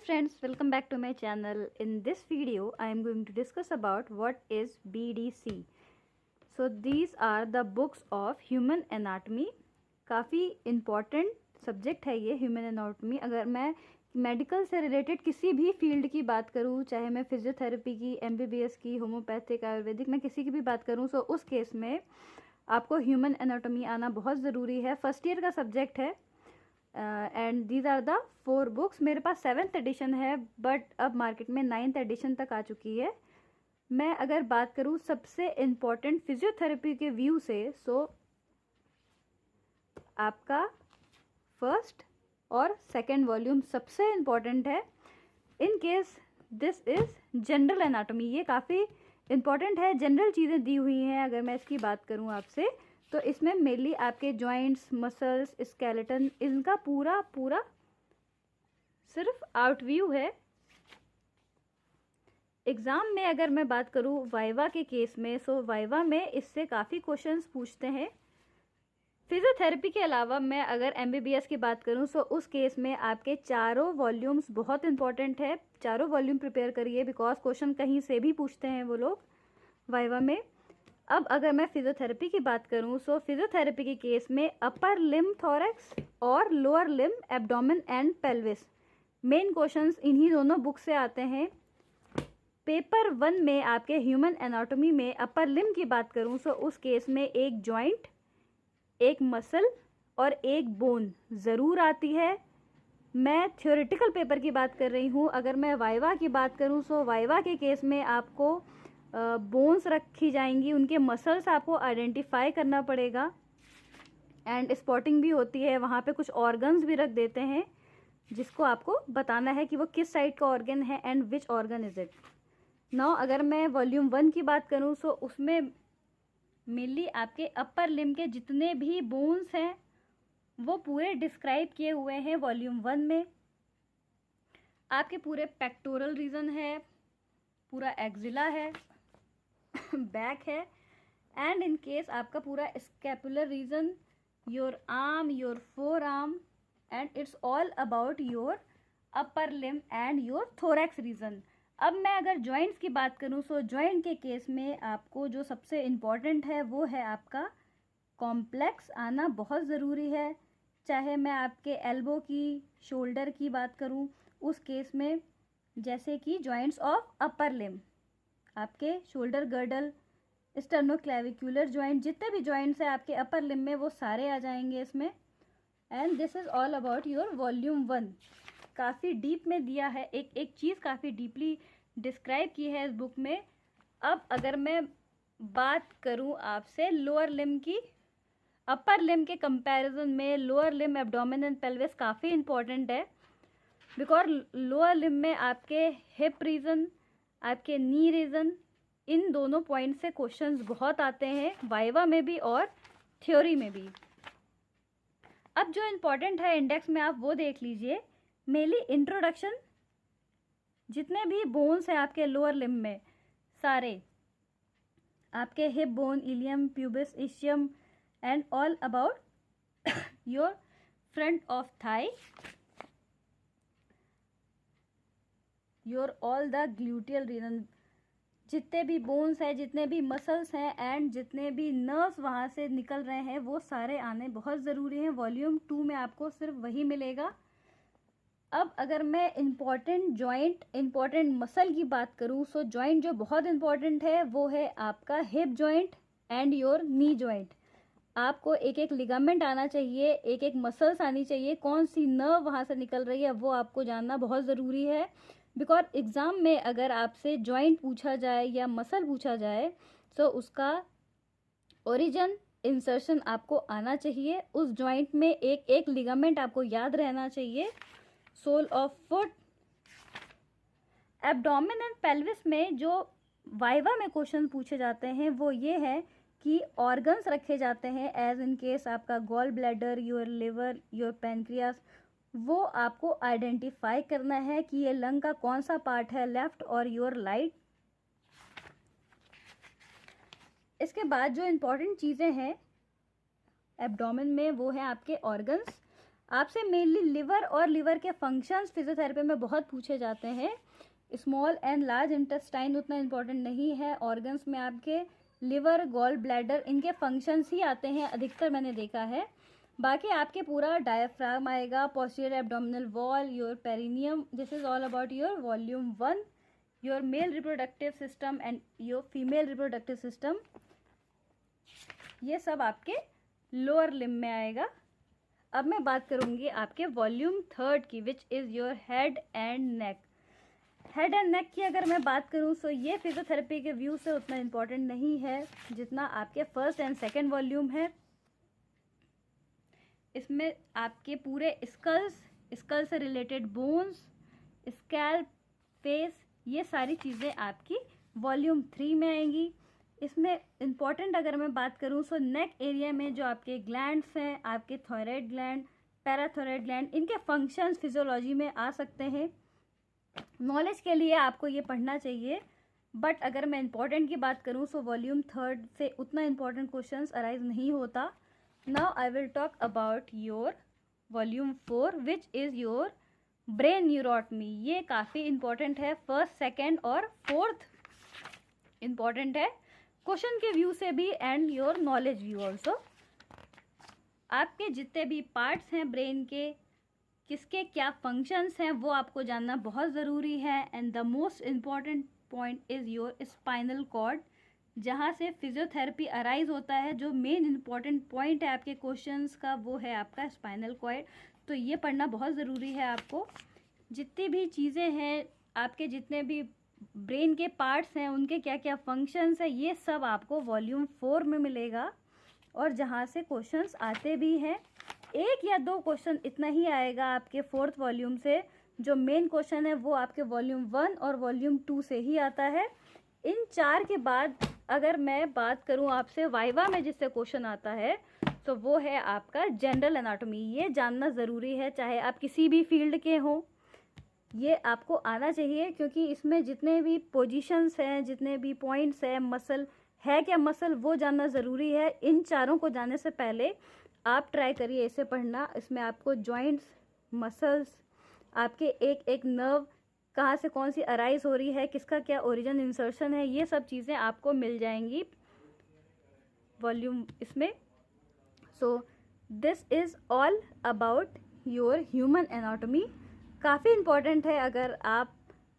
friends, welcome back to my channel. In this video I am going to discuss about what is BDC. So these are the books of human anatomy. काफ़ी important subject है ये human anatomy. अगर मैं medical से related किसी भी field की बात करूँ, चाहे मैं फिजियोथेरेपी की, MBBS की, होम्योपैथिक, आयुर्वेदिक, मैं किसी की भी बात करूँ, सो उस केस में आपको ह्यूमन एनाटॉमी आना बहुत ज़रूरी है. फर्स्ट ईयर का सब्जेक्ट है and these are the 4 books. मेरे पास 7th एडिशन है बट अब मार्केट में 9th एडिशन तक आ चुकी है. मैं अगर बात करूँ सबसे इम्पॉर्टेंट फिजियोथेरेपी के व्यू से, सो आपका फर्स्ट और सेकेंड वॉल्यूम सबसे इम्पॉर्टेंट है. In case this is general anatomy, ये काफ़ी इम्पॉर्टेंट है. जनरल चीज़ें दी हुई हैं. अगर मैं इसकी बात करूँ आपसे, तो इसमें मेनली आपके जॉइंट्स, मसल्स, स्केलेटन, इनका पूरा सिर्फ आउटव्यू है. एग्ज़ाम में अगर मैं बात करूँ वाइवा के केस में, सो वाइवा में इससे काफ़ी क्वेश्चंस पूछते हैं. फिजियोथेरेपी के अलावा मैं अगर MBBS की बात करूँ, सो उस केस में आपके चारों वॉल्यूम्स बहुत इंपॉर्टेंट है. चारों वॉल्यूम प्रिपेयर करिए बिकॉज क्वेश्चन कहीं से भी पूछते हैं वो लोग वाइवा में. अब अगर मैं फिजियोथेरेपी की बात करूं, सो फिजियोथेरेपी के केस में अपर लिम्ब थोरैक्स और lower limb abdomen and pelvis, main questions इन्हीं दोनों बुक से आते हैं. पेपर 1 में आपके ह्यूमन एनाटॉमी में अपर लिम्ब की बात करूं, सो उस केस में एक जॉइंट, एक मसल और एक बोन ज़रूर आती है. मैं थ्योरेटिकल पेपर की बात कर रही हूँ. अगर मैं वाइवा की बात करूँ, सो वाइवा के केस में आपको बोन्स रखी जाएंगी, उनके मसल्स आपको आइडेंटिफाई करना पड़ेगा एंड स्पॉटिंग भी होती है. वहाँ पे कुछ ऑर्गन्स भी रख देते हैं जिसको आपको बताना है कि वो किस साइड का ऑर्गन है and which organ is it. Now अगर मैं वॉल्यूम 1 की बात करूँ, सो उसमें मेनली आपके अपर लिम्ब के जितने भी बोन्स हैं वो पूरे डिस्क्राइब किए हुए हैं वॉल्यूम 1 में. आपके पूरे पेक्टोरल रीजन है, पूरा एक्जिला है, बैक है एंड इन केस आपका पूरा scapular region, your arm, your forearm and it's all about your upper limb and your thorax region. अब मैं अगर जॉइंट्स की बात करूं, सो जॉइंट के केस में आपको जो सबसे इम्पॉर्टेंट है वो है आपका कॉम्प्लेक्स आना बहुत ज़रूरी है. चाहे मैं आपके एल्बो की, शोल्डर की बात करूं, उस केस में जैसे कि जॉइंट्स ऑफ अपर लिम्ब, आपके शोल्डर गर्डल, स्टर्नोक्लेविकुलर जॉइंट, जितने भी जॉइंट्स हैं आपके अपर लिम्ब में वो सारे आ जाएंगे इसमें. And this is all about your volume 1. काफ़ी डीप में दिया है, एक एक चीज़ काफ़ी डीपली डिस्क्राइब की है इस बुक में. अब अगर मैं बात करूं आपसे लोअर लिम्ब की, अपर लिम्ब के कंपैरिजन में lower limb, abdomen and pelvis काफ़ी इंपॉर्टेंट है बिकॉज लोअर लिम्ब में आपके हिप रीजन, आपके नी रीजन, इन दोनों पॉइंट से क्वेश्चंस बहुत आते हैं वाइवा में भी और थ्योरी में भी. अब जो इम्पोर्टेंट है इंडेक्स में आप वो देख लीजिए. मेनली इंट्रोडक्शन, जितने भी बोन्स हैं आपके लोअर लिम्ब में सारे, आपके hip bone, ilium, pubis, ischium and all about your front of thigh, your all the gluteal region, जितने भी बोन्स हैं, जितने भी मसल्स हैं एंड जितने भी नर्व्स वहाँ से निकल रहे हैं वो सारे आने बहुत ज़रूरी हैं. वॉल्यूम 2 में आपको सिर्फ वही मिलेगा. अब अगर मैं इम्पॉर्टेंट जॉइंट, इम्पॉर्टेंट मसल की बात करूँ, सो जॉइंट जो बहुत इम्पॉर्टेंट है वो है आपका hip joint and your knee joint. आपको एक एक लिगामेंट आना चाहिए, एक एक मसल्स आनी चाहिए, कौन सी नर्व वहाँ से निकल रही है वो आपको जानना बहुत ज़रूरी है. बिकॉज एग्ज़ाम में अगर आपसे जॉइंट पूछा जाए या मसल पूछा जाए, तो उसका ओरिजिन, इंसर्शन आपको आना चाहिए. उस जॉइंट में एक एक लिगामेंट आपको याद रहना चाहिए. Sole of foot, abdomen and pelvis में जो वाइवा में क्वेश्चन पूछे जाते हैं वो ये है कि ऑर्गन्स रखे जाते हैं एज इन केस आपका gall bladder, your liver, your pancreas, वो आपको आइडेंटिफाई करना है कि ये लंग का कौन सा पार्ट है, लेफ्ट और योर राइट. इसके बाद जो इम्पोर्टेंट चीज़ें हैं एब्डोमेन में वो है आपके ऑर्गन्स. आपसे मेनली लिवर और लिवर के फंक्शंस फिजियोथेरेपी में बहुत पूछे जाते हैं। स्मॉल एंड लार्ज इंटेस्टाइन उतना इम्पोर्टेंट नहीं है। ऑर्गन्स में आपके लिवर, गॉल ब्लैडर, इनके फंक्शंस ही आते हैं अधिकतर, मैंने देखा है। बाकी आपके पूरा डायफ्राम आएगा, posterior abdominal wall, your perineum, this is all about your volume 1, your male reproductive system and your female reproductive system, ये सब आपके लोअर लिम्ब में आएगा। अब मैं बात करूंगी आपके वॉल्यूम 3 की, विच is your head and neck. Head and neck की अगर मैं बात करूं तो ये फिजियोथेरेपी के व्यू से उतना इम्पोर्टेंट नहीं है जितना आपके फर्स्ट एंड सेकेंड वॉल्यूम है। इसमें आपके पूरे स्कल से रिलेटेड बोन्स, स्कैल्प, फेस, ये सारी चीज़ें आपकी वॉल्यूम 3 में आएंगी। इसमें इम्पॉर्टेंट अगर मैं बात करूं तो नेक एरिया में जो आपके ग्लैंड्स हैं, आपके थायराइड ग्लैंड, पैराथायराइड ग्लैंड, इनके फंक्शंस फिजियोलॉजी में आ सकते हैं। नॉलेज के लिए आपको ये पढ़ना चाहिए, बट अगर मैं इम्पॉर्टेंट की बात करूं तो वॉल्यूम 3 से उतना इम्पॉर्टेंट क्वेश्चंस अराइज नहीं होता। Now I will talk about your volume 4 which is your brain neurotomy. ये काफ़ी इम्पॉर्टेंट है, फर्स्ट, सेकेंड और फोर्थ इम्पॉर्टेंट है क्वेश्चन के व्यू से भी and your knowledge view also. आपके जितने भी पार्ट्स हैं ब्रेन के, किसके क्या फंक्शंस हैं, वो आपको जानना बहुत ज़रूरी है। And the most important point is your spinal cord, जहाँ से फिजियोथेरेपी अराइज होता है। जो मेन इम्पॉर्टेंट पॉइंट है आपके क्वेश्चंस का वो है आपका स्पाइनल कॉर्ड, तो ये पढ़ना बहुत ज़रूरी है आपको। जितनी भी चीज़ें हैं, आपके जितने भी ब्रेन के पार्ट्स हैं, उनके क्या क्या फंक्शंस हैं, ये सब आपको वॉल्यूम 4 में मिलेगा और जहाँ से क्वेश्चंस आते भी हैं। 1 या 2 क्वेश्चन इतना ही आएगा आपके 4th वॉल्यूम से। जो मेन क्वेश्चन है वो आपके वॉल्यूम 1 और वॉल्यूम 2 से ही आता है। इन 4 के बाद अगर मैं बात करूं आपसे वाइवा में जिससे क्वेश्चन आता है, तो वो है आपका जनरल एनाटॉमी। ये जानना ज़रूरी है, चाहे आप किसी भी फील्ड के हों, ये आपको आना चाहिए, क्योंकि इसमें जितने भी पोजीशंस हैं, जितने भी पॉइंट्स हैं, मसल है क्या मसल, वो जानना ज़रूरी है। इन चारों को जानने से पहले आप ट्राई करिए इसे पढ़ना। इसमें आपको जॉइंट्स, मसल्स, आपके एक एक नर्व कहाँ से कौन सी अराइज हो रही है, किसका क्या ओरिजिन इंसर्शन है, ये सब चीज़ें आपको मिल जाएंगी वॉल्यूम इसमें। So this is all about your human anatomy. काफ़ी इम्पॉर्टेंट है, अगर आप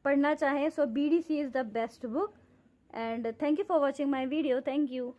पढ़ना चाहें। सो BDC is the best book and thank you for watching my video. Thank you.